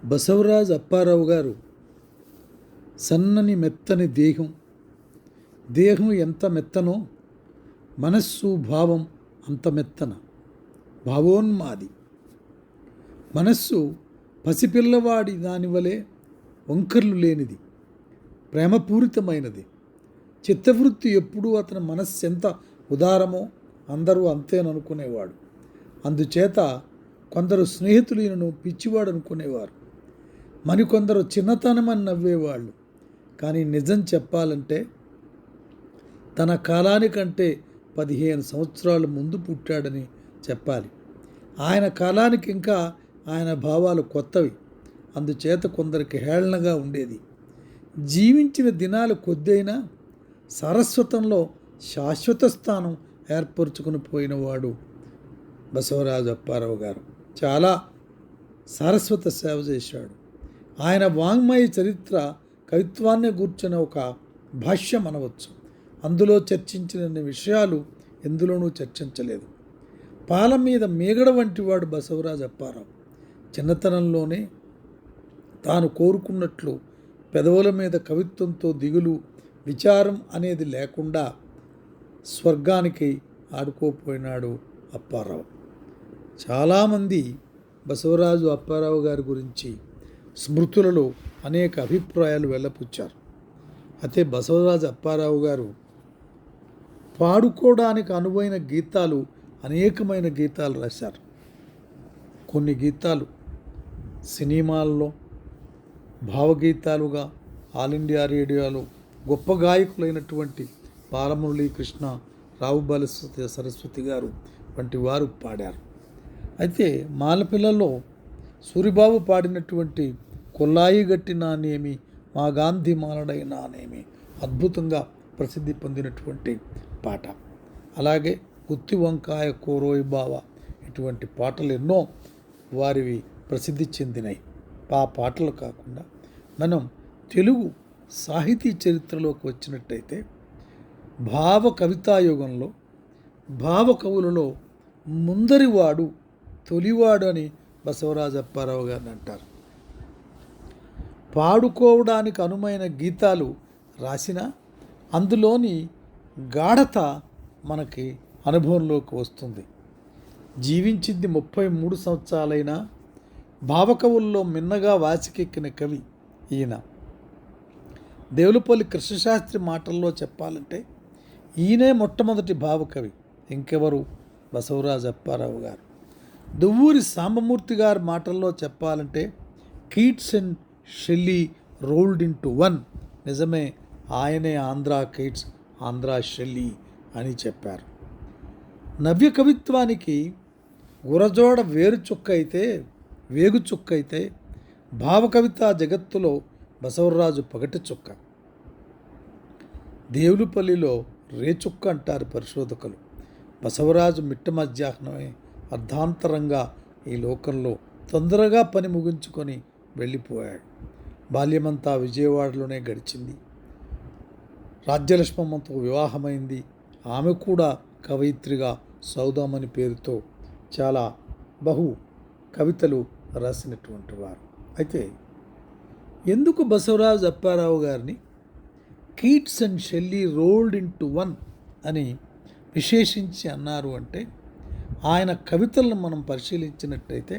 బసవరాజు అప్పారావు గారు సన్నని మెత్తని దేహం ఎంత మెత్తనో మనస్సు భావం అంత మెత్తన, భావోన్మాది. మనస్సు పసిపిల్లవాడి దానివలే వంకర్లు లేనిది, ప్రేమపూరితమైనది. చిత్తవృత్తి ఎప్పుడూ అతని మనస్సు ఎంత ఉదారమో అందరూ అంతేననుకునేవాడు. అందుచేత కొందరు స్నేహితులు ఈయనను పిచ్చివాడు అనుకునేవారు, మరికొందరు చిన్నతనమని నవ్వేవాళ్ళు. కానీ నిజం చెప్పాలంటే తన కాలానికంటే 15 సంవత్సరాలు ముందు పుట్టాడని చెప్పాలి. ఆయన కాలానికి ఇంకా ఆయన భావాలు కొత్తవి. అందుచేత కొందరికి హేళనగా ఉండేది. జీవించిన దినాలు కొద్దైనా సారస్వతంలో శాశ్వత స్థానం ఏర్పరచుకుని పోయినవాడు బసవరాజు అప్పారావు గారు. చాలా సారస్వత సేవ చేశాడు. ఆయన వాంగ్మయ చరిత్ర కవిత్వాన్ని గూర్చిన ఒక భాష్యం అనవచ్చు. అందులో చర్చించిన విషయాలు ఎందులోనూ చర్చించలేదు. పాల మీద మీగడ వంటి వాడు బసవరాజు అప్పారావు. చిన్నతనంలోనే తాను కోరుకున్నట్లు పెదవుల మీద కవిత్వంతో దిగులు విచారం అనేది లేకుండా స్వర్గానికి ఆడుకోపోయినాడు అప్పారావు. చాలామంది బసవరాజు అప్పారావు గారి గురించి స్మృతులలో అనేక అభిప్రాయాలు వెళ్ళపుచ్చారు. అయితే బసవరాజు అప్పారావు గారు పాడుకోవడానికి అనువైన గీతాలు అనేకమైన గీతాలు రాశారు. కొన్ని గీతాలు సినిమాల్లో భావగీతాలుగా ఆల్ ఇండియా రేడియోలో గొప్ప గాయకులైనటువంటి బాలమురళీకృష్ణ, రావు సరస్వతి గారు వంటి వారు పాడారు. అయితే మాలపిల్లలో సూరిబాబు పాడినటువంటి కొల్లాయి గట్టి నానేమి మా గాంధీ మాలడై నానేమి అద్భుతంగా ప్రసిద్ధి పొందినటువంటి పాట. అలాగే గుత్తి వంకాయ కోరోయి బావ ఇటువంటి పాటలు ఎన్నో వారివి ప్రసిద్ధి చెందినాయి. ఆ పాటలు కాకుండా మనం తెలుగు సాహితీ చరిత్రలోకి వచ్చినట్టయితే భావ కవితాయుగంలో భావ కవులలో ముందరివాడు, తొలివాడు అని బసవరాజు అప్పారావు గారిని అంటారు. పాడుకోవడానికి అనుమైన గీతాలు రాసిన అందులోని గాఢత మనకి అనుభవంలోకి వస్తుంది. జీవించింది 33 సంవత్సరాలైనా భావకవుల్లో మిన్నగా వాసికెక్కిన కవి ఈయన. దేవులపల్లి కృష్ణశాస్త్రి మాటల్లో చెప్పాలంటే ఈయనే మొట్టమొదటి భావకవి. ఇంకెవరు? బసవరాజు అప్పారావు గారు. దువ్వూరి సాంబమూర్తి గారి మాటల్లో చెప్పాలంటే Keats and Shelley rolled into one. నిజమే, ఆయనే ఆంధ్రా కీట్స్, ఆంధ్రా షెల్లీ అని చెప్పారు. నవ్య కవిత్వానికి గురజోడ వేగు చుక్క అయితే భావకవితా జగత్తులో బసవరాజు పగటి చుక్క. దేవులపల్లిలో రేచుక్క అంటారు పరిశోధకులు. బసవరాజు మిట్ట మధ్యాహ్నమే అర్ధాంతరంగా ఈ లోకంలో తొందరగా పని ముగించుకొని వెళ్ళిపోయాడు. బాల్యమంతా విజయవాడలోనే గడిచింది. రాజ్యలక్ష్మమ్మతో వివాహమైంది. ఆమె కూడా కవయిత్రిగా సౌదామణి పేరుతో చాలా కవితలు రాసినటువంటి వారు. అయితే ఎందుకు బసవరాజు అప్పారావు గారిని Keats and Shelley rolled into one అని విశేషించి అన్నారు అంటే, ఆయన కవితలను మనం పరిశీలించినట్టయితే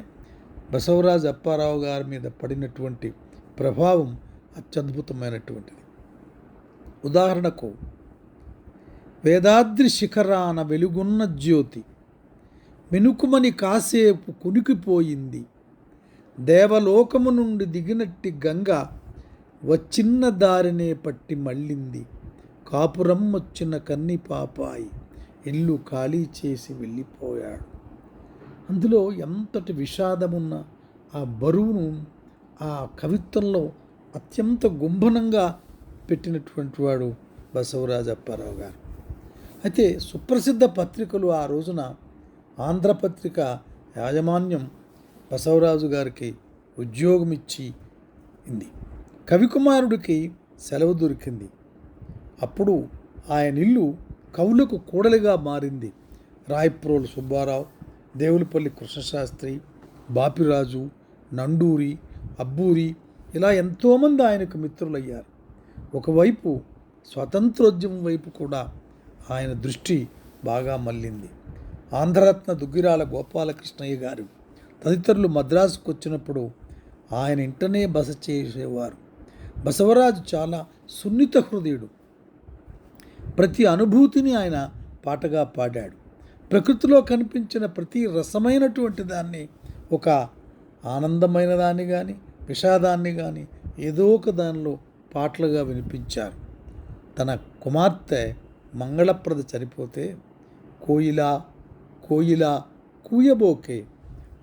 బసవరాజు అప్పారావు గారి మీద పడినటువంటి ప్రభావం అత్యద్భుతమైనటువంటిది. ఉదాహరణకు, వేదాద్రి శిఖరాన వెలుగున్న జ్యోతి మెనుకుమని కాసేపు కునికిపోయింది, దేవలోకము నుండి దిగినట్టి గంగ వచ్చిన్న దారినే పట్టి మళ్ళింది, కాపురం వచ్చిన కన్ని పాపాయి ఇల్లు ఖాళీ చేసి వెళ్ళిపోయాడు. అందులో ఎంతటి విషాదమున్న ఆ బరువును ఆ కవిత్వంలో అత్యంత గుంభనంగా పెట్టినటువంటి వాడు బసవరాజు అప్పారావు గారు. అయితే సుప్రసిద్ధ పత్రికలు ఆ రోజున ఆంధ్రపత్రిక యాజమాన్యం బసవరాజు గారికి ఉద్యోగం ఇచ్చింది. కవికుమారుడికి సెలవు దొరికింది. అప్పుడు ఆయన ఇల్లు కవులకు కూడలిగా మారింది. రాయప్రోలు సుబ్బారావు, దేవులపల్లి కృష్ణశాస్త్రి, బాపిరాజు, నండూరి అబ్బూరి ఇలా ఎంతోమంది ఆయనకు మిత్రులయ్యారు. ఒకవైపు స్వాతంత్రోద్యమం వైపు కూడా ఆయన దృష్టి బాగా మళ్ళింది. ఆంధ్రరత్న దుగ్గిరాల గోపాలకృష్ణయ్య గారు తదితరులు మద్రాసుకు వచ్చినప్పుడు ఆయన ఇంటనే బస చేసేవారు. బసవరాజు చాలా సున్నిత హృదయుడు. ప్రతి అనుభూతిని ఆయన పాటగా పాడాడు. ప్రకృతిలో కనిపించిన ప్రతి రసమైనటువంటి దాన్ని ఒక ఆనందమైన దాన్ని కానీ విషాదాన్ని కానీ ఏదో ఒక దానిలో పాటలుగా వినిపించారు. తన కుమార్తె మంగళప్రద చనిపోతే కోయిలా కోయిలా కూయబోకే,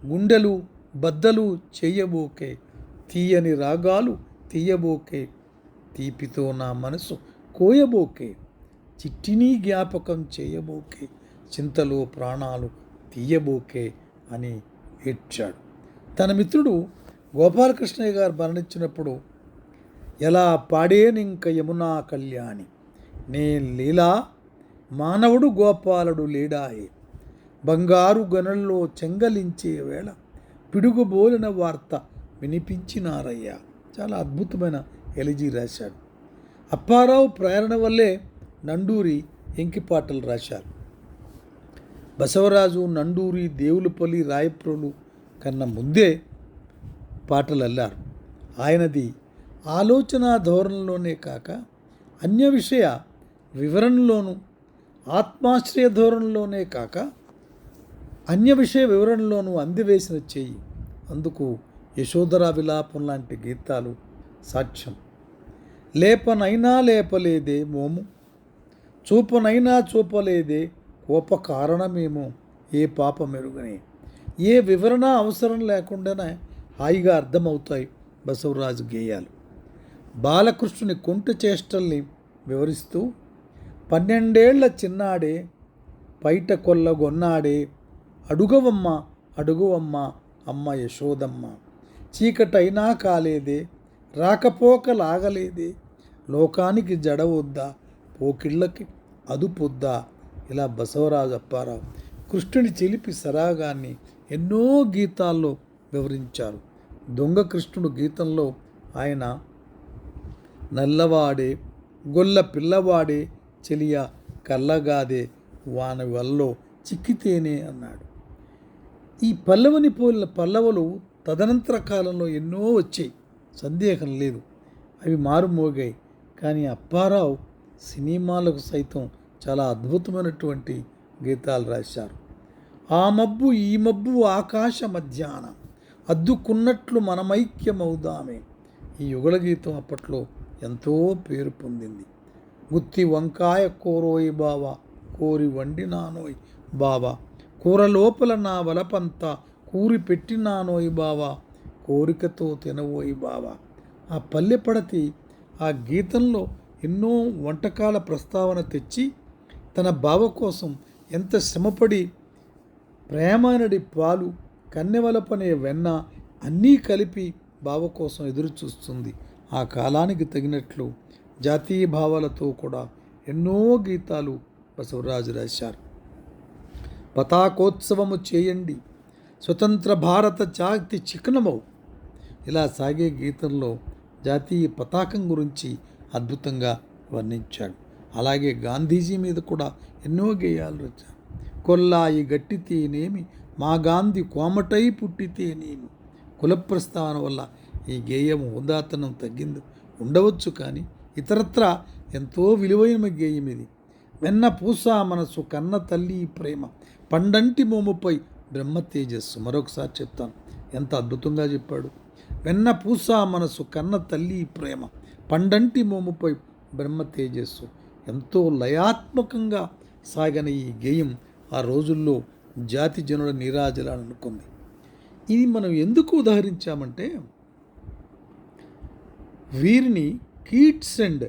గుండెలు బద్దలు చేయబోకే, తీయని రాగాలు తీయబోకే, తీపితో నా మనసు కోయబోకే, చిట్టినీ జ్ఞాపకం చేయబోకే, చింతలో ప్రాణాలు తీయబోకే అని ఏడ్చాడు. తన మిత్రుడు గోపాలకృష్ణయ్య గారు మరణించినప్పుడు ఎలా పాడేనింక యమునా కళ్యాణి, నే లీలా మానవుడు గోపాలుడు లేడాయే, బంగారు గనుల్లో చెంగలించే వేళ పిడుగుబోలిన వార్త వినిపించినారయ్యా. చాలా అద్భుతమైన ఎలిజీ రాశాడు. అప్పారావు ప్రేరణ వల్లే నండూరి ఎంకిపాటలు రాశారు. బసవరాజు నండూరి దేవులపల్లి రాయప్రోలు కన్నా ముందే పాటలు అల్లారు. ఆయనది ఆలోచన ధోరణిలోనే కాక అన్య విషయ వివరణలోను, ఆత్మాశ్రయ ధోరణిలోనే కాక అన్య విషయ వివరణలోనూ అందివేసిన చెయ్యి. అందుకు యశోధరా విలాపం లాంటి గీతాలు సాక్ష్యం. లేపనైనా లేపలేదే మోము, చూపనైనా చూపలేదే కోప కారణమేమో ఏ పాప మెరుగని, ఏ వివరణ అవసరం లేకుండానే హాయిగా అర్థమవుతాయి బసవరాజు గేయాలు. బాలకృష్ణుని కొంట చేష్టల్ని వివరిస్తూ 12 చిన్నాడే పైట కొల్లగొన్నాడే, అడుగవమ్మ అడుగువమ్మ అమ్మ యశోదమ్మ, చీకటైనా కాలేదే రాకపోక లాగలేదే, లోకానికి జడవద్దా పోకిళ్ళకి అదుపొద్దా. ఇలా బసవరాజు అప్పారావు కృష్ణుని చిలిపి సరాగాన్ని ఎన్నో గీతాల్లో వివరించారు. దొంగ కృష్ణుడు గీతంలో ఆయన నల్లవాడే గొల్ల పిల్లవాడే చెలియ కల్లగాదే వాని వల్లో చిక్కితేనే అన్నాడు. ఈ పల్లవని పోలిన పల్లవులు తదనంతర కాలంలో ఎన్నో వచ్చాయి, సందేహం లేదు. అవి మారుమోగాయి. కానీ అప్పారావు సినిమాలకు సైతం చాలా అద్భుతమైనటువంటి గీతాలు రాశారు. ఆ మబ్బు ఈ మబ్బు ఆకాశ మధ్యాహ్నం అద్దుకున్నట్లు మనమైక్యమవుదామే. ఈ యుగళ గీతం అప్పట్లో ఎంతో పేరు పొందింది. గుత్తి వంకాయ కోరోయి బావా కోరి వండినానోయ్ బావా, కూర లోపల నా వలపంతా కూరి పెట్టినానోయ్ బావా, కోరికతో తినవోయి బావా. ఆ పల్లె పడతి ఆ గీతంలో ఎన్నో వంటకాల ప్రస్తావన తెచ్చి తన బావ కోసం ఎంత శ్రమపడి ప్రేమానడి పాలు కన్నెవలపనే వెన్న అన్నీ కలిపి బావ కోసం ఎదురు చూస్తుంది. ఆ కాలానికి తగినట్లు జాతీయ భావాలతో కూడా ఎన్నో గీతాలు బసవరాజు రాశారు. పతాకోత్సవము చేయండి, స్వతంత్ర భారత జాతి చిహ్నమవు, ఇలా సాగే గీతంలో జాతీయ పతాకం గురించి అద్భుతంగా వర్ణించాడు. అలాగే గాంధీజీ మీద కూడా ఎన్నో గేయాలు రచారు. కొల్లాయి గట్టితేనేమి మా గాంధీ కోమటై పుట్టితేనేమి. కుల ప్రస్తావన వల్ల ఈ గేయం హుందాతనం తగ్గింది ఉండవచ్చు, కానీ ఇతరత్రా ఎంతో విలువైన గేయం ఇది. వెన్న పూసా మనసు కన్న తల్లి ప్రేమ పండంటి మోముపై బ్రహ్మ తేజస్సు. మరొకసారి చెప్తాను, ఎంత అద్భుతంగా చెప్పాడు. వెన్న పూసా మనసు కన్న తల్లి ప్రేమ పండంటి మోముపై బ్రహ్మ తేజస్సు. ఎంతో లయాత్మకంగా సాగిన ఈ గేయం ఆ రోజుల్లో జాతి జనుల నీరాజలాన్ని అనుకుంది. ఇది మనం ఎందుకు ఉదాహరించామంటే, వీరిని Keats and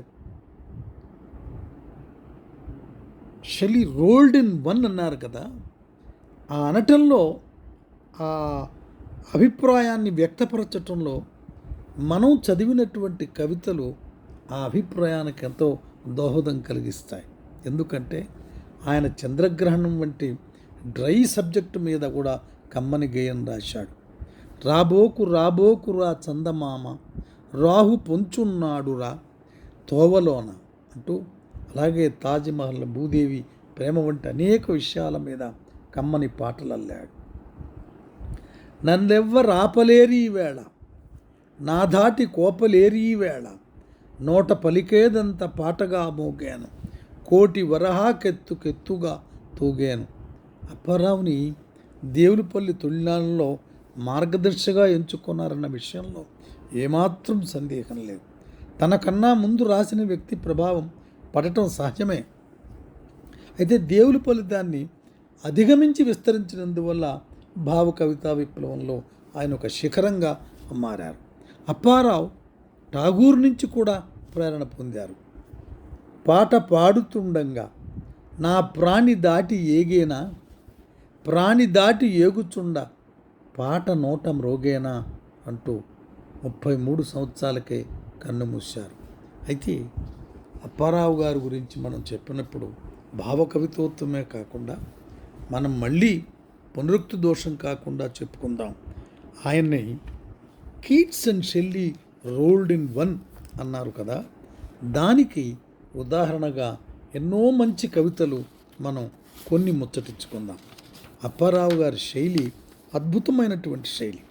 Shelley rolled in one అన్నారు కదా. ఆ అనటంలో ఆ అభిప్రాయాన్ని వ్యక్తపరచటంలో మనం చదివినటువంటి కవితలు ఆ అభిప్రాయానికి ఎంతో దోహదం కలిగిస్తాయి. ఎందుకంటే ఆయన చంద్రగ్రహణం వంటి డ్రై సబ్జెక్టు మీద కూడా కమ్మని గేయం రాశాడు. రాబోకు రాబోకురా చందమామ, రాహు పొంచున్నాడురా తోవలోన అంటూ, అలాగే తాజ్మహల్, భూదేవి ప్రేమ వంటి అనేక విషయాల మీద కమ్మని పాటలు అల్లాడు. నన్నెవ్వరు ఆపలేరి వేళ, నా దాటి కోపలేరి వేళ, నోట పలికేదంత పాటగా మోగాను, కోటి వరహాకెత్తుగా తూగాను. అప్పారావుని దేవులపల్లి తొలినాళ్ళలో మార్గదర్శిగా ఎంచుకున్నారన్న విషయంలో ఏమాత్రం సందేహం లేదు. తనకన్నా ముందు రాసిన వ్యక్తి ప్రభావం పడటం సహజమే. అయితే దేవులపల్లి దాన్ని అధిగమించి విస్తరించినందువల్ల భావ కవితా విప్లవంలో ఆయన ఒక శిఖరంగా మారారు. అప్పారావు ఠాగూర్ నుంచి కూడా ప్రేరణ పొందారు. పాట పాడుతుండగా నా ప్రాణి దాటి ఏగేనా, ప్రాణి దాటి ఏగుచుండ పాట నోట మ్రోగేనా అంటూ 33 సంవత్సరాలకే కన్నుమూశారు. అయితే అప్పారావు గారి గురించి మనం చెప్పినప్పుడు భావ కవిత్వమే కాకుండా మనం మళ్ళీ పునరుక్తి దోషం కాకుండా చెప్పుకుందాం. ఆయన్ని Keats and Shelley rolled in one అన్నారు కదా, దానికి ఉదాహరణగా ఎన్నో మంచి కవితలు మనం కొన్ని ముచ్చటించుకుందాం. అప్పారావు గారి శైలి అద్భుతమైనటువంటి శైలి.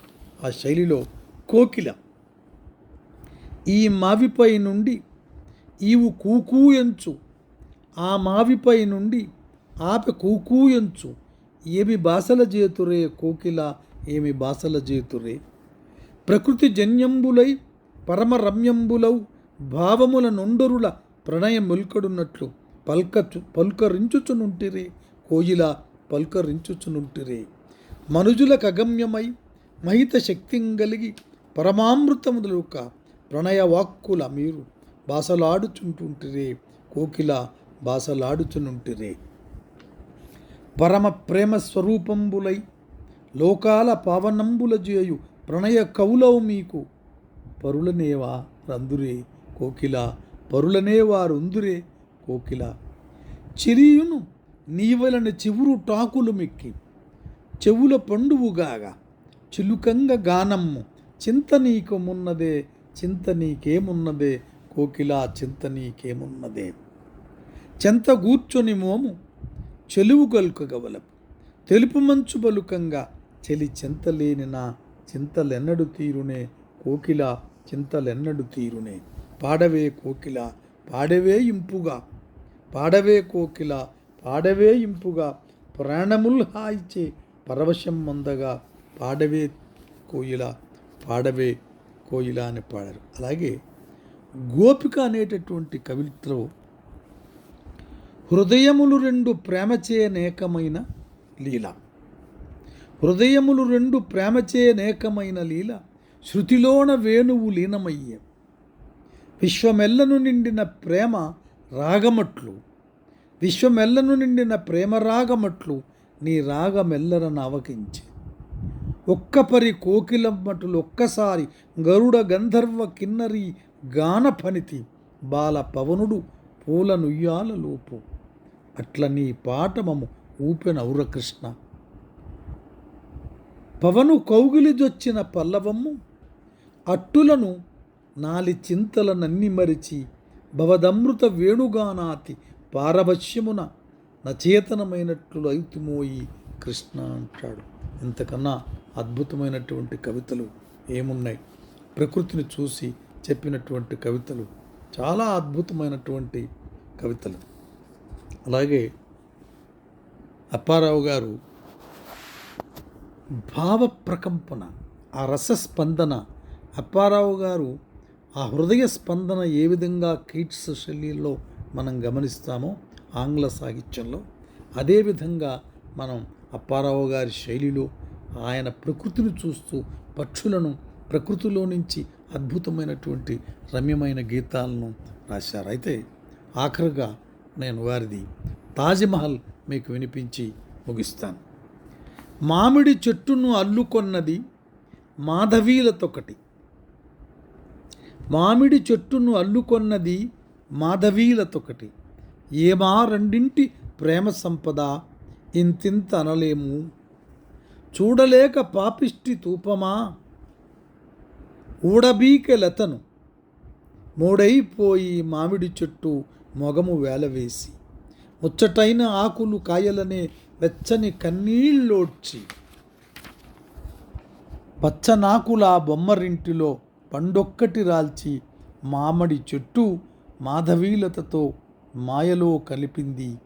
ఆ శైలిలో కోకిల, ఈ మావిపై నుండి ఈవు కూకూ ఎంచు, ఆ మావిపై నుండి ఆపె కూకూ ఎంచు, ఏమి బాసల చేతురే కోకిల, ఏమి బాసల చేతురే, ప్రకృతి జన్యంబులై పరమ రమ్యంబులౌ భావముల నుండరుల ప్రణయ ముల్కడున్నట్లు పల్కరించుచునుంటిరే కోయిల, పల్కరించుచునుంటిరే, మనుజులకు అగమ్యమై మహిత శక్తింగలిగి పరమామృతములుక ప్రణయ వాక్కుల మీరు బాసలాడుచుంటుంటిరే కోకిల, బాసలాడుచునుంటిరే, పరమ ప్రేమ స్వరూపంబులై లోకాల పావనంబుల చేయు ప్రణయ కవులవు మీకు పరులనేవా రందురే కోకిల, పరులనేవారుందురే కోకిల, చిరియును నీవలని చివురు టాకులు మిక్కి చెవుల పండువుగాగా చిలుకంగ గానమ్ము చింత నీకేమున్నదే, చింత నీకేమున్నదే కోకిల, చింత నీకేమున్నదే, చెంత గూర్చొని మోము చెలువు గల్కగవలపు తెలుపు మంచు బలుకంగా చెలి చింతలేని నా చింతలెన్నడు తీరునే కోకిల, చింతలెన్నడు తీరునే, పాడవే కోకిల పాడవే ఇంపుగా, పాడవే కోకిల పాడవే ఇంపుగా, ప్రాణముల్ హాయిచే పరవశం పొందగా, పాడవే కోయిల పాడవే కోయిల అని పాడారు. అలాగే గోపిక అనేటటువంటి కవిత్రలో హృదయములు రెండు ప్రేమచే నేకమైన లీల, హృదయములు రెండు ప్రేమచే నేకమైన లీల, శృతిలోన వేణువు లీనమయ్యే, విశ్వమెల్లను నిండిన ప్రేమ రాగమట్లు, విశ్వమెల్లను నిండిన ప్రేమ రాగమట్లు నీ రాగమెల్లరన అవకించి, ఒక్కపరి కోకిలమ్మటులు ఒక్కసారి గరుడ గంధర్వ కిన్నరి గాన ఫణితి బాల పవనుడు పూల నుయ్యాల లోపు, అట్ల నీ పాఠమము ఊపెనౌర కృష్ణ, పవను కౌగిలిజొచ్చిన పల్లవమ్ము అట్టులను నాలి చింతల నన్ని మరిచి భవదమృత వేణుగానాతి పారవశ్యమున నచేతనమైనట్లు అయితుమోయి కృష్ణ అంటాడు. ఇంతకన్నా అద్భుతమైనటువంటి కవితలు ఏమున్నాయి? ప్రకృతిని చూసి చెప్పినటువంటి కవితలు చాలా అద్భుతమైనటువంటి కవితలు. అలాగే అప్పారావు గారు భావ ప్రకంపన, ఆ రసస్పందన, అప్పారావు గారు ఆ హృదయ స్పందన ఏ విధంగా కీట్స్ శైలిలో మనం గమనిస్తామో ఆంగ్ల సాహిత్యంలో, అదేవిధంగా మనం అప్పారావు గారి శైలిలో ఆయన ప్రకృతిని చూస్తూ పక్షులను ప్రకృతిలో నుంచి అద్భుతమైనటువంటి రమ్యమైన గీతాలను రాశారు. అయితే ఆఖరుగా నేను వారిది తాజ్మహల్ మీకు వినిపించి ముగిస్తాను. మామిడి చెట్టును అల్లుకొన్నది మాధవీలతొకటి, మామిడి చెట్టును అల్లుకొన్నది మాధవీలతొకటి, ఏమా రెండింటి ప్రేమ సంపద ఇంతింత అనలేము, చూడలేక పాపిష్టి తూపమా ఊడబీకె లతను మూడైపోయి మామిడి చెట్టు మొగము వేలవేసి ముచ్చటైన ఆకులు కాయలనే వెచ్చని కన్నీళ్ళోడ్చి పచ్చనాకుల బొమ్మరింటిలో పండొక్కటి రాల్చి మామిడి చెట్టు మాధవీలతతో మాయలో కలిపింది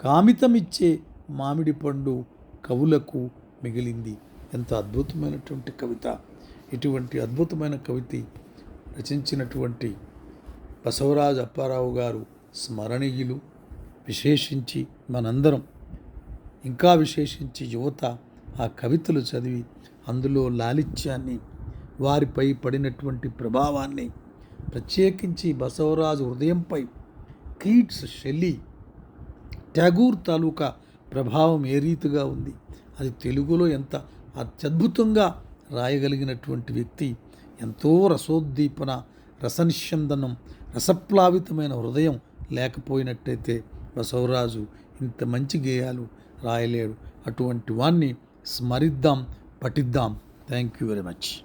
కామితమిచ్చే మామిడి పండు కవులకు మిగిలింది. ఎంత అద్భుతమైనటువంటి కవిత! ఇటువంటి అద్భుతమైన కవిత రచించినటువంటి బసవరాజు అప్పారావు గారు స్మరణీయులు. విశేషించి మనందరం, ఇంకా విశేషించి యువత ఆ కవితలు చదివి అందులో లాలిత్యాన్ని, వారిపై పడినటువంటి ప్రభావాన్ని, ప్రత్యేకించి బసవరాజు హృదయంపై కీట్స్, షెల్లీ, ట్యాగూర్ తాలూకా ప్రభావం ఏ రీతిగా ఉంది, అది తెలుగులో ఎంత అత్యద్భుతంగా రాయగలిగినటువంటి వ్యక్తి, ఎంతో రసోద్దీపన, రసనిశ్యందనం, రసప్లావితమైన హృదయం లేకపోయినట్టయితే బసవరాజు ఇంత మంచి గేయాలు రాయలేడు. అటువంటి వాణ్ణి స్మరిద్దాం, పఠిద్దాం. Thank you very much.